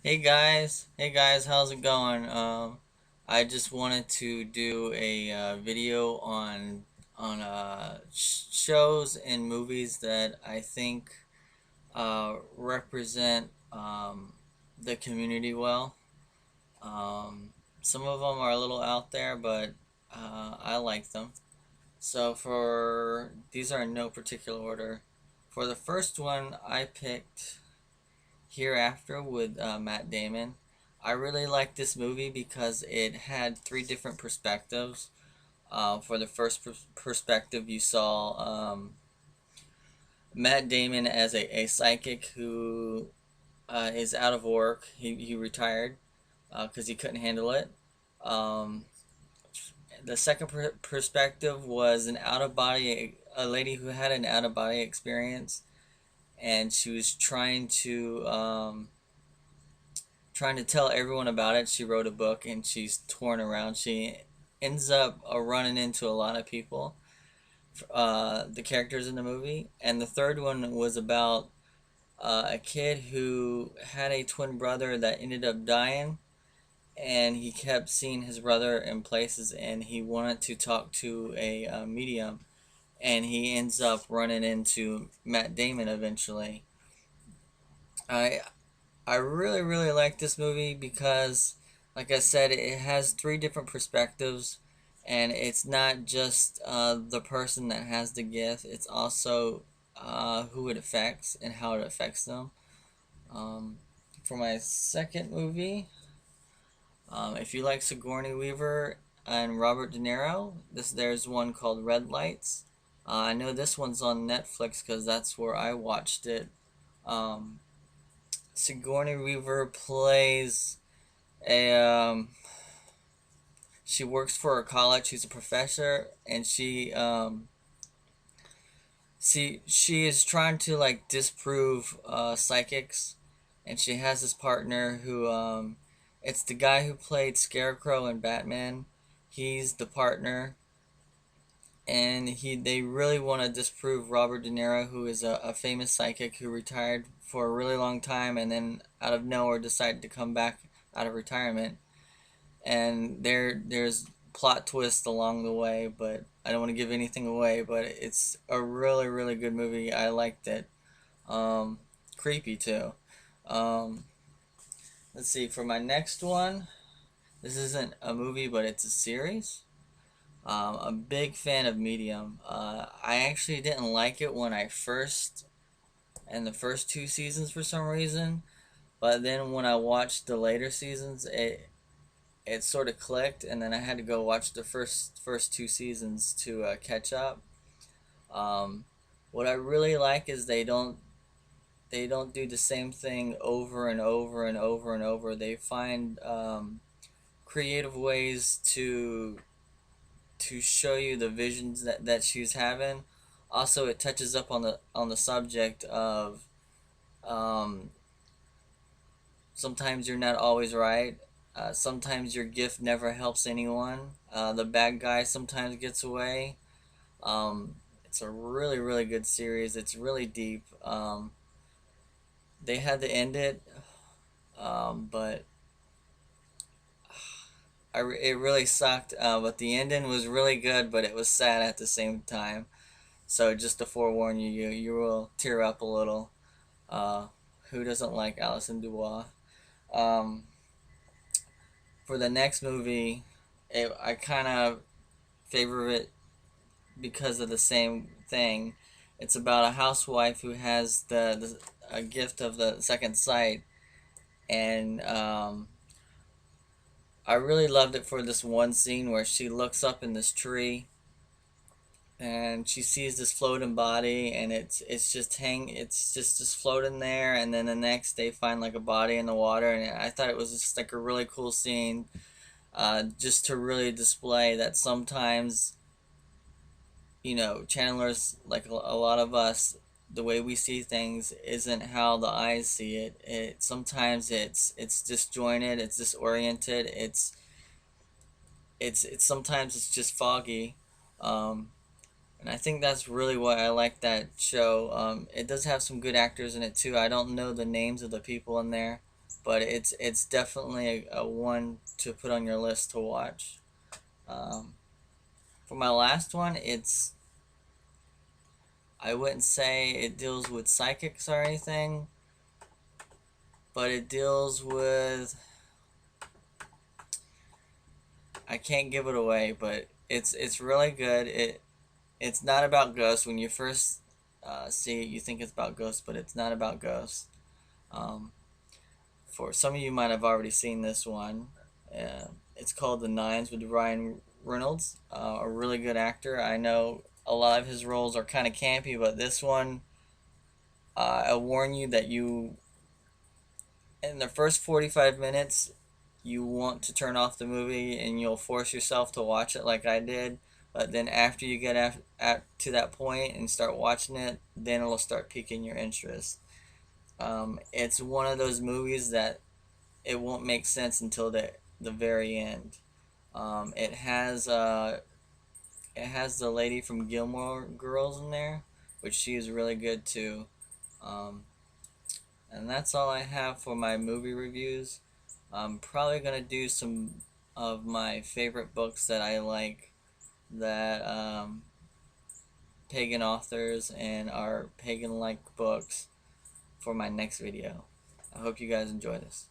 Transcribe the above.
Hey guys, how's it going? I just wanted to do a video on shows and movies that I think represent the community well. Some of them are a little out there, but I like them. So for these are in no particular order. For the first one, I picked Hereafter with Matt Damon. I really liked this movie because it had three different perspectives. For the first perspective, you saw Matt Damon as a psychic who is out of work. He retired because he couldn't handle it. Um, the second perspective was a lady who had an out of body experience, and she was trying to tell everyone about it. She wrote a book and she's torn around. She ends up running into a lot of people, the characters in the movie. And the third one was about a kid who had a twin brother that ended up dying. And he kept seeing his brother in places, and he wanted to talk to a medium. And he ends up running into Matt Damon eventually. I I really like this movie because, like I said, it has three different perspectives, and it's not just the person that has the gift. It's also who it affects and how it affects them. Um, for my second movie, if you like Sigourney Weaver and Robert De Niro, there's one called Red Lights. I know this one's on Netflix because that's where I watched it. Um, Sigourney Weaver plays a she works for a college. She's a professor, and she is trying to like disprove psychics, and she has this partner who it's the guy who played Scarecrow in Batman. He's the partner, and they really want to disprove Robert De Niro, who is a famous psychic who retired for a really long time, and then out of nowhere decided to come back out of retirement. And there's plot twists along the way, but I don't want to give anything away. But it's a really good movie. I liked it. Um, Creepy too. Um, let's see, for my next one. This isn't a movie, but it's a series. A big fan of Medium. I actually didn't like it when I first and the first two seasons for some reason, but then when I watched the later seasons, it sort of clicked, and then I had to go watch the first two seasons to catch up. Um, what I really like is they don't do the same thing over and over and over and over. They find creative ways to show you the visions that she's having. Also, it touches up on the subject of um, sometimes you're not always right. Sometimes your gift never helps anyone. The bad guy sometimes gets away. It's a really good series. It's really deep. They had to end it, but it really sucked. But the ending was really good, but it was sad at the same time. So just to forewarn you, you will tear up a little. Uh, who doesn't like Alison Dubois? Um, for the next movie, I kind of favor it because of the same thing. It's about a housewife who has the a gift of the second sight, and I really loved it for this one scene where she looks up in this tree and she sees this floating body, and it's just floating there, and then the next they find like a body in the water, and I thought it was just like a really cool scene, just to really display that sometimes, channelers, like a lot of us, the way we see things isn't how the eyes see it. Sometimes it's disjointed, it's disoriented, it's sometimes it's just foggy. Um, and I think that's really why I like that show. It does have some good actors in it too. I don't know the names of the people in there, but it's definitely a one to put on your list to watch. Um, for my last one, I wouldn't say it deals with psychics or anything, but it deals with, I can't give it away, but it's really good. It's not about ghosts. When you first see it, you think it's about ghosts, but it's not about ghosts. Um, for some of you might have already seen this one. It's called The Nines with Ryan Reynolds, a really good actor. I know a lot of his roles are kind of campy, but this one, I warn you that you, in the first 45 minutes, you want to turn off the movie and you'll force yourself to watch it like I did. But then after you get to that point and start watching it, then it'll start piquing your interest. It's one of those movies that it won't make sense until the very end. Um, it has uh, it has the lady from Gilmore Girls in there, which she is really good too. Um, and that's all I have for my movie reviews. I'm probably gonna do some of my favorite books that I like, that pagan authors and are pagan like books, for my next video. I hope you guys enjoy this.